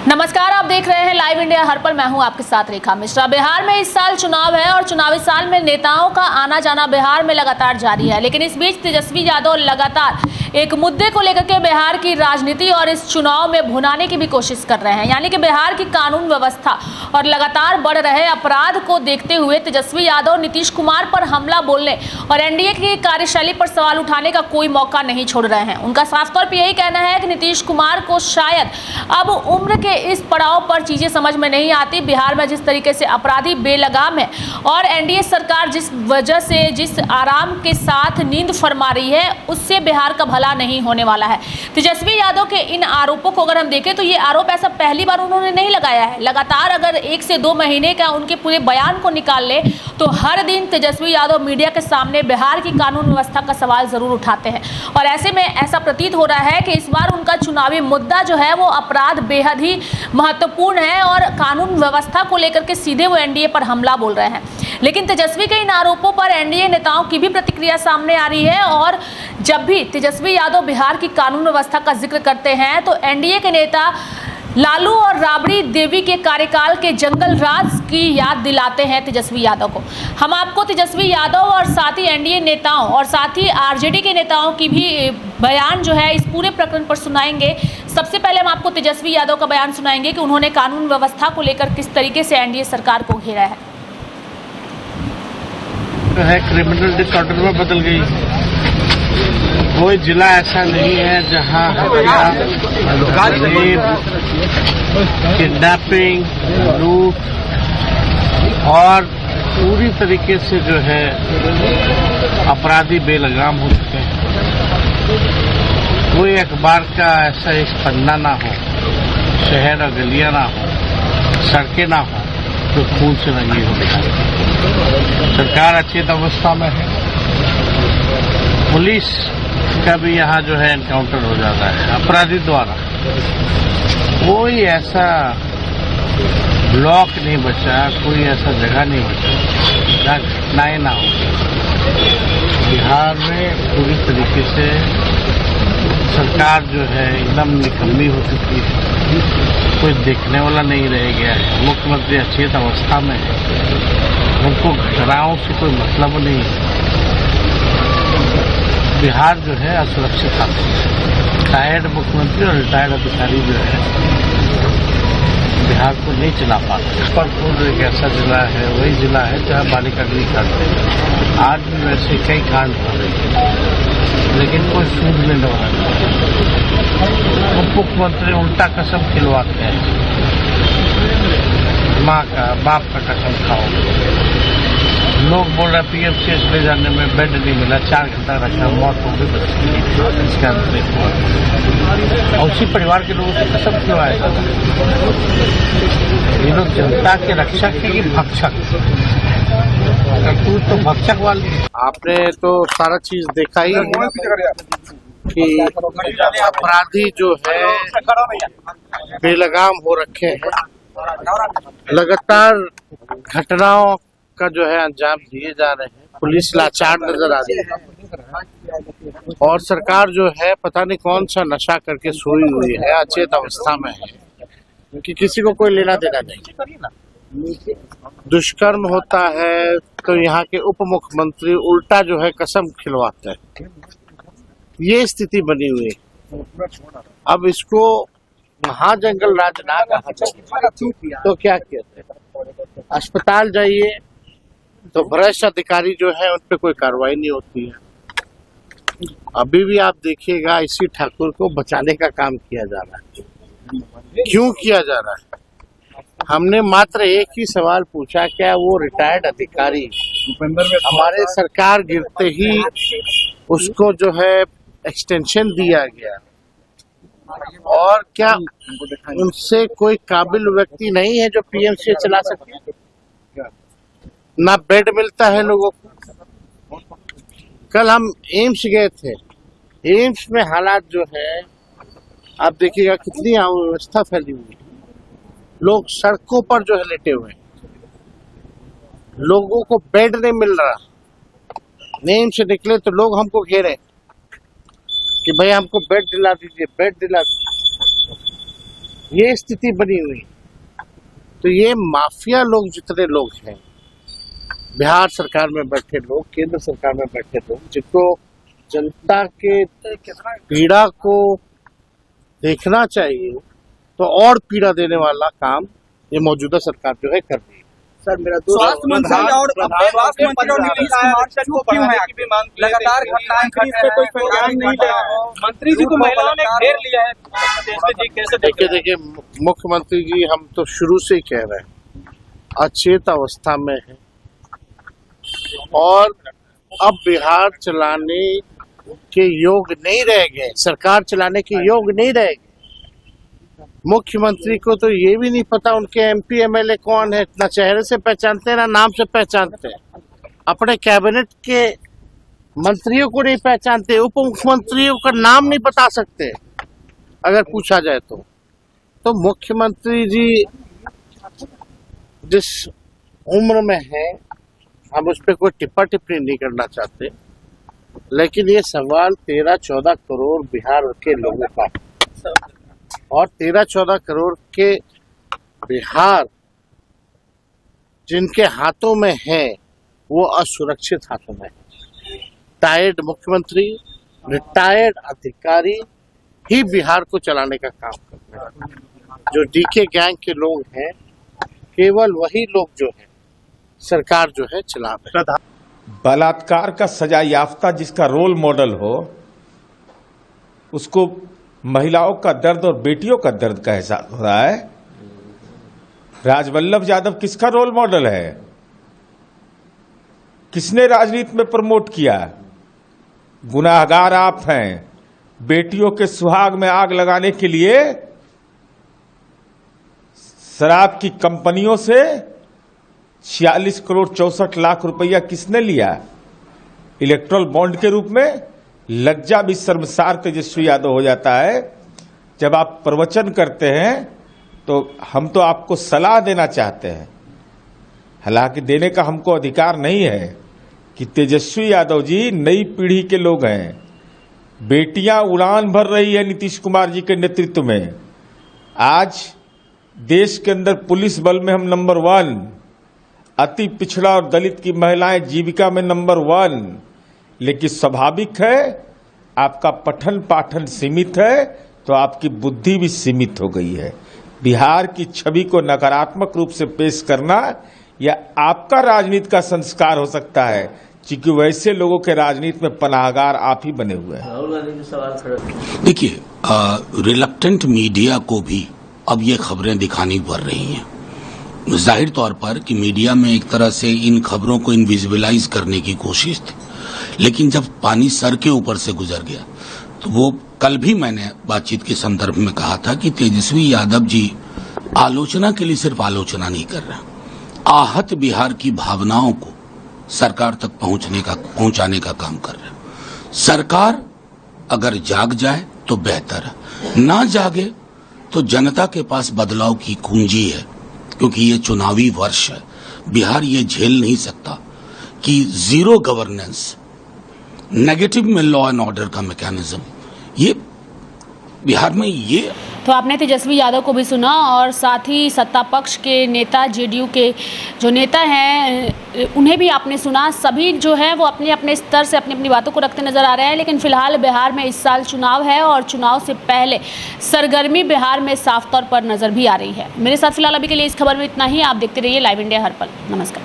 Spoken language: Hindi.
नमस्कार, आप देख रहे हैं लाइव इंडिया हर पल। मैं हूं आपके साथ रेखा मिश्रा। बिहार में इस साल चुनाव है और चुनावी साल में नेताओं का आना जाना बिहार में लगातार जारी है, लेकिन इस बीच तेजस्वी यादव लगातार एक मुद्दे को लेकर के बिहार की राजनीति और इस चुनाव में भुनाने की भी कोशिश कर रहे हैं, यानी कि बिहार की कानून व्यवस्था और लगातार बढ़ रहे अपराध को देखते हुए तेजस्वी यादव नीतीश कुमार पर हमला बोलने और एनडीए की कार्यशैली पर सवाल उठाने का कोई मौका नहीं छोड़ रहे हैं। उनका साफ तौर पर यही कहना है कि नीतीश कुमार को शायद अब उम्र के इस पड़ाव पर चीजें समझ में नहीं आती। बिहार में जिस तरीके से अपराधी बेलगाम है और एनडीए सरकार जिस वजह से जिस आराम के साथ नींद फरमा रही है, उससे बिहार का भला नहीं होने वाला है। तेजस्वी यादव के इन आरोपों को अगर हम देखें तो ये आरोप ऐसा पहली बार उन्होंने नहीं लगाया है। लगातार अगर 1 से 2 महीने का उनके पूरे बयान को निकाल ले तो हर दिन तेजस्वी यादव मीडिया के सामने बिहार की कानून व्यवस्था का सवाल जरूर उठाते हैं और ऐसे में ऐसा प्रतीत हो रहा है कि इस बार उनका चुनावी मुद्दा जो है वो अपराध बेहद ही महत्वपूर्ण है और कानून व्यवस्था को लेकर के सीधे वो एनडीए पर हमला बोल रहे हैं। लेकिन तेजस्वी के इन आरोपों पर एनडीए नेताओं की भी प्रतिक्रिया सामने आ रही है और जब भी तेजस्वी यादव बिहार की कानून व्यवस्था का जिक्र करते हैं तो एनडीए के नेता लालू और राबड़ी देवी के कार्यकाल के जंगल राज की याद दिलाते हैं तेजस्वी यादव को। हम आपको तेजस्वी यादव और साथ ही एनडीए नेताओं और साथ ही आरजेडी के नेताओं की भी बयान जो है इस पूरे प्रकरण पर सुनाएंगे। सबसे पहले हम आपको तेजस्वी यादव का बयान सुनाएंगे कि उन्होंने कानून व्यवस्था को लेकर किस तरीके से एनडीए सरकार को घेरा है। क्रिमिनल डिसऑर्डर में बदल गई। कोई जिला ऐसा नहीं है जहां रेप, किडनैपिंग, लूट और पूरी तरीके से जो है अपराधी बेलगाम हो चुके हैं। कोई अखबार का ऐसा एक पन्ना ना हो, शहर और गलियां ना हो, सड़कें ना हो तो खून से रंगी हो। सरकार अच्छी अवस्था में है। पुलिस का भी यहाँ जो है एनकाउंटर हो जाता है अपराधी द्वारा। कोई ऐसा ब्लॉक नहीं बचा, कोई ऐसा जगह नहीं बचा जहाँ घटनाएं ना हो। बिहार में पूरी तरीके से सरकार जो है एकदम निकम्मी हो चुकी है। कोई देखने वाला नहीं रह गया है। मुख्यमंत्री अचेत अवस्था में है, उनको घटनाओं से कोई मतलब नहीं है। बिहार जो है असुरक्षित है। रिटायर्ड मुख्यमंत्री और रिटायर्ड अधिकारी जो है बिहार को नहीं चला पाते। पर एक ऐसा जिला है, वही जिला है जहाँ बालिका गृह करते हैं। आज भी वैसे कई कांड हो रहे हैं, लेकिन कोई सूद लेने वाला नहीं। उप मुख्यमंत्री उल्टा कसम खिलवाते हैं, माँ का बाप का कसम खाओ। लोग बोल रहे पीएमसीएच ले जाने में बेड नहीं मिला, 4 घंटा रखा, मौत हो गई। इसका अंतरिक्ष हुआ और उसी परिवार के लोगों से कसम खिलवाएगा। ये लोग जनता के रक्षक है कि भक्षक? तो भक्षक वाली। आपने तो सारा चीज देखा ही है कि अपराधी जो है बेलगाम हो रखे हैं। लगातार घटनाओं का जो है अंजाम दिए जा रहे हैं। पुलिस लाचार नजर आ रही है और सरकार जो है पता नहीं कौन सा नशा करके सोई हुई है, अचेत अवस्था में है कि किसी को कोई लेना देना नहीं। दुष्कर्म होता है तो यहाँ के उप मुख्यमंत्री उल्टा जो है कसम खिलवाते हैं। ये स्थिति बनी हुई है। अब इसको महाजंगल राज ना कहा तो क्या कहते हैं? अस्पताल जाइए तो भ्रष्ट अधिकारी जो है उन पे कोई कार्रवाई नहीं होती है। अभी भी आप देखिएगा इसी ठाकुर को बचाने का काम किया जा रहा है। क्यों किया जा रहा है? हमने मात्र एक ही सवाल पूछा, क्या वो रिटायर्ड अधिकारी हमारे सरकार गिरते ही उसको जो है एक्सटेंशन दिया गया और क्या उनसे कोई काबिल व्यक्ति नहीं है जो पीएमसी चला सके? ना बेड मिलता है लोगों को। कल हम एम्स गए थे। एम्स में हालात जो है आप देखिएगा कितनी अव्यवस्था फैली हुई है। लोग सड़कों पर जो है लेटे हुए हैं, लोगों को बेड नहीं मिल रहा। एम्स से निकले तो लोग हमको घेरे कि भाई हमको बेड दिला दीजिए, बेड दिला दीजिए। ये स्थिति बनी हुई। तो ये माफिया लोग, जितने लोग हैं बिहार सरकार में बैठे लोग, केंद्र सरकार में बैठे लोग, जिनको जनता के पीड़ा को देखना चाहिए, तो और पीड़ा देने वाला काम ये मौजूदा सरकार जो है कर रही है। सर मेरा स्वास्थ्य मंत्री और स्वास्थ्य मंत्री और नीतीश कुमार को क्यों है लगातार घटनाएं घट रही है, कोई ध्यान नहीं दे रहा है। मंत्री जी को महिलाओं ने घेर लिया है। कैसे देखिए मुख्यमंत्री जी, हम तो शुरू से ही कह रहे हैं अचेत अवस्था में है और अब बिहार चलाने के योग नहीं रह गए, सरकार चलाने के योग नहीं रह गए। मुख्यमंत्री को तो ये भी नहीं पता उनके एमपी एमएलए कौन है, ना चेहरे से पहचानते हैं ना नाम से पहचानते हैं। अपने कैबिनेट के मंत्रियों को नहीं पहचानते, उप मुख्यमंत्रियों का नाम नहीं बता सकते अगर पूछा जाए तो मुख्यमंत्री जी जिस उम्र में है, हम उस पर कोई टिप्पा टिप्पणी नहीं करना चाहते, लेकिन ये सवाल 13-14 करोड़ बिहार के लोगों का है और 13-14 करोड़ के बिहार जिनके हाथों में है वो असुरक्षित हाथों में है। रिटायर्ड मुख्यमंत्री, रिटायर्ड अधिकारी ही बिहार को चलाने का काम करते हैं। जो डीके गैंग के लोग हैं, केवल वही लोग जो है सरकार जो है चला रहे हैं। बलात्कार का सजा याफ्ता जिसका रोल मॉडल हो, उसको महिलाओं का दर्द और बेटियों का दर्द का एहसास हो रहा है। राजवल्लभ यादव किसका रोल मॉडल है? किसने राजनीति में प्रमोट किया? गुनाहगार आप हैं। बेटियों के सुहाग में आग लगाने के लिए शराब की कंपनियों से 46 करोड़ 64 लाख रुपया किसने लिया? इलेक्ट्रल बॉन्ड के रूप में। लज्जा भी शर्मसार तेजस्वी यादव हो जाता है जब आप प्रवचन करते हैं। तो हम तो आपको सलाह देना चाहते हैं, हालांकि देने का हमको अधिकार नहीं है, कि तेजस्वी यादव जी नई पीढ़ी के लोग हैं। बेटियां उड़ान भर रही है नीतीश कुमार जी के नेतृत्व में। आज देश के अंदर पुलिस बल में हम नंबर 1, अति पिछड़ा और दलित की महिलाएं जीविका में नंबर 1। लेकिन स्वाभाविक है, आपका पठन पाठन सीमित है तो आपकी बुद्धि भी सीमित हो गई है। बिहार की छवि को नकारात्मक रूप से पेश करना यह आपका राजनीति का संस्कार हो सकता है, क्योंकि वैसे लोगों के राजनीति में पनाहगार आप ही बने हुए हैं। देखिए, रिलक्टेंट मीडिया को भी अब ये खबरें दिखानी पड़ रही हैं। जाहिर तौर पर कि मीडिया में एक तरह से इन खबरों को इनविजिबलाइज करने की कोशिश थी, लेकिन जब पानी सर के ऊपर से गुजर गया तो वो कल भी मैंने बातचीत के संदर्भ में कहा था कि तेजस्वी यादव जी आलोचना के लिए सिर्फ आलोचना नहीं कर रहे, आहत बिहार की भावनाओं को सरकार तक पहुंचाने का काम कर रहे हैं। सरकार अगर जाग जाए तो बेहतर है, ना जागे तो जनता के पास बदलाव की कुंजी है, क्योंकि ये चुनावी वर्ष है। बिहार ये झेल नहीं सकता कि जीरो गवर्नेंस, नेगेटिव में लॉ एंड ऑर्डर का मैकेनिज्म, ये बिहार में ये। तो आपने तेजस्वी यादव को भी सुना और साथ ही सत्ता पक्ष के नेता, जेडीयू के जो नेता हैं उन्हें भी आपने सुना। सभी जो है वो अपने अपने स्तर से अपनी अपनी बातों को रखते नजर आ रहे हैं, लेकिन फिलहाल बिहार में इस साल चुनाव है और चुनाव से पहले सरगर्मी बिहार में साफ तौर पर नजर भी आ रही है। मेरे साथ फिलहाल अभी के लिए इस खबर में इतना ही। आप देखते रहिए लाइव इंडिया हर पल। नमस्कार।